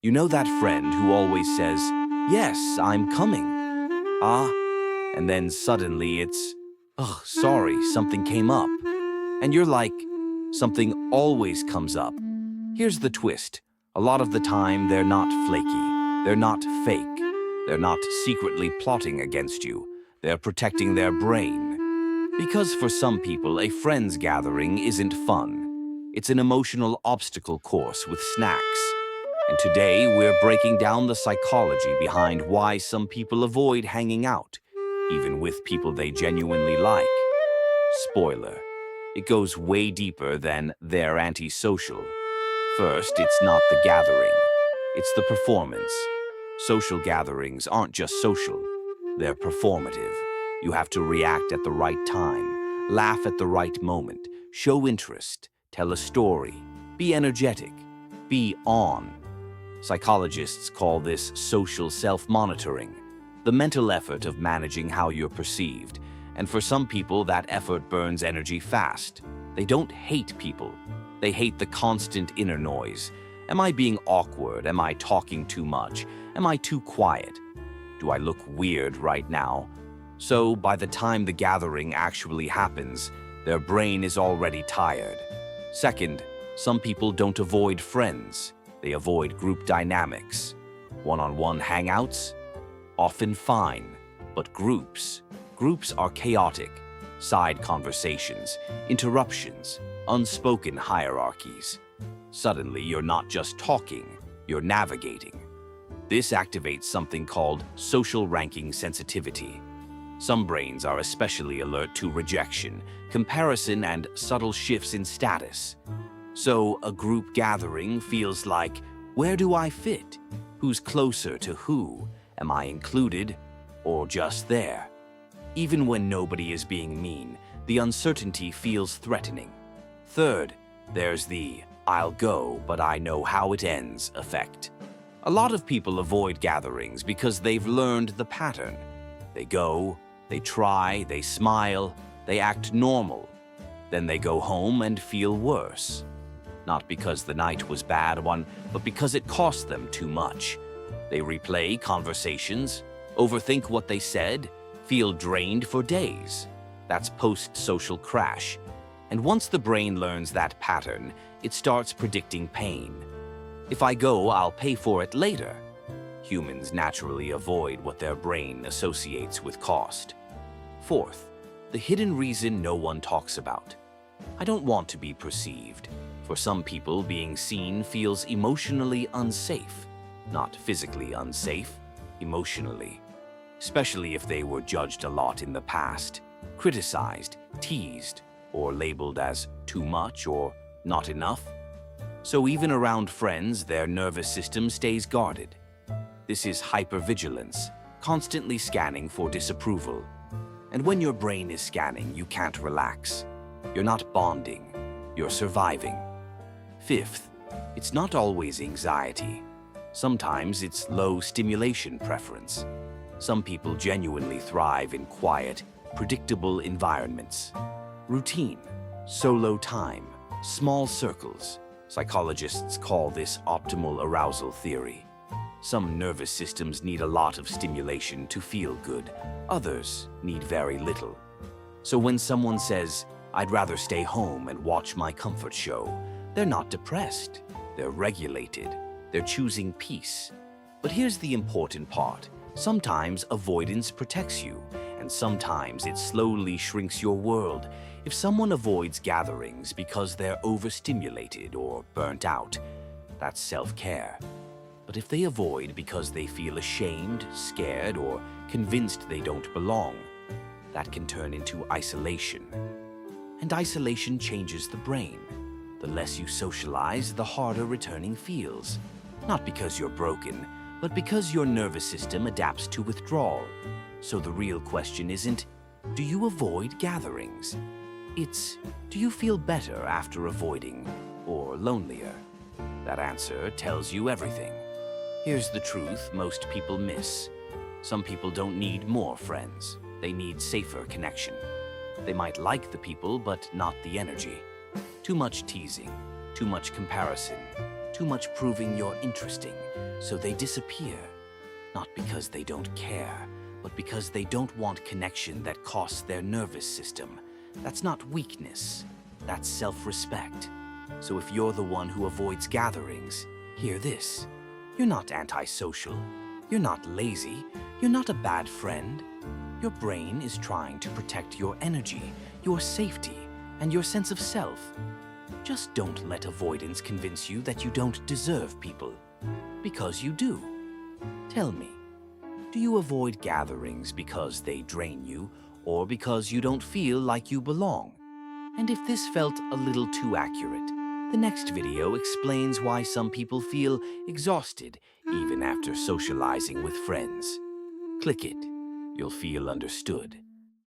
You know that friend who always says, "Yes, I'm coming." Ah, and then suddenly it's, "Oh, sorry, something came up." And you're like, something always comes up. Here's the twist. A lot of the time, they're not flaky. They're not fake. They're not secretly plotting against you. They're protecting their brain. Because for some people, a friends gathering isn't fun. It's an emotional obstacle course with snacks. And today, we're breaking down the psychology behind why some people avoid hanging out, even with people they genuinely like. Spoiler, it goes way deeper than they're antisocial. First, it's not the gathering, it's the performance. Social gatherings aren't just social, they're performative. You have to react at the right time, laugh at the right moment, show interest, tell a story, be energetic, be on. Psychologists call this social self-monitoring, the mental effort of managing how you're perceived. And for some people, that effort burns energy fast. They don't hate people. They hate the constant inner noise. Am I being awkward? Am I talking too much? Am I too quiet? Do I look weird right now? So by the time the gathering actually happens, their brain is already tired. Second, some people don't avoid friends. They avoid group dynamics. One-on-one hangouts? Often fine, but groups are chaotic. Side conversations, interruptions, unspoken hierarchies. Suddenly, you're not just talking, you're navigating. This activates something called social ranking sensitivity. Some brains are especially alert to rejection, comparison, and subtle shifts in status. So, a group gathering feels like, where do I fit? Who's closer to who? Am I included or just there? Even when nobody is being mean, the uncertainty feels threatening. Third, there's the "I'll go, but I know how it ends" effect. A lot of people avoid gatherings because they've learned the pattern. They go, they try, they smile, they act normal. Then they go home and feel worse. Not because the night was a bad one, but because it cost them too much. They replay conversations, overthink what they said, feel drained for days. That's post-social crash. And once the brain learns that pattern, it starts predicting pain. If I go, I'll pay for it later. Humans naturally avoid what their brain associates with cost. Fourth, the hidden reason no one talks about. I don't want to be perceived. For some people, being seen feels emotionally unsafe. Not physically unsafe, emotionally. Especially if they were judged a lot in the past, criticized, teased, or labeled as too much or not enough. So even around friends, their nervous system stays guarded. This is hypervigilance, constantly scanning for disapproval. And when your brain is scanning, you can't relax. You're not bonding, you're surviving. Fifth, it's not always anxiety. Sometimes it's low stimulation preference. Some people genuinely thrive in quiet, predictable environments. Routine, solo time, small circles. Psychologists call this optimal arousal theory. Some nervous systems need a lot of stimulation to feel good. Others need very little. So when someone says, "I'd rather stay home and watch my comfort show," they're not depressed. They're regulated. They're choosing peace. But here's the important part. Sometimes avoidance protects you, and sometimes it slowly shrinks your world. If someone avoids gatherings because they're overstimulated or burnt out, that's self-care. But if they avoid because they feel ashamed, scared, or convinced they don't belong, that can turn into isolation. And isolation changes the brain. The less you socialize, the harder returning feels. Not because you're broken, but because your nervous system adapts to withdrawal. So the real question isn't, do you avoid gatherings? It's, do you feel better after avoiding, or lonelier? That answer tells you everything. Here's the truth most people miss. Some people don't need more friends. They need safer connection. They might like the people, but not the energy. Too much teasing, too much comparison, Too much proving you're interesting, so they disappear. Not because they don't care, but because they don't want connection that costs their nervous system. That's not weakness, that's self-respect. So if you're the one who avoids gatherings, hear this. You're not antisocial. You're not lazy. You're not a bad friend. Your brain is trying to protect your energy, your safety, and your sense of self. Just don't let avoidance convince you that you don't deserve people. Because you do. Tell me, do you avoid gatherings because they drain you, or because you don't feel like you belong? And if this felt a little too accurate, the next video explains why some people feel exhausted even after socializing with friends. Click it. You'll feel understood.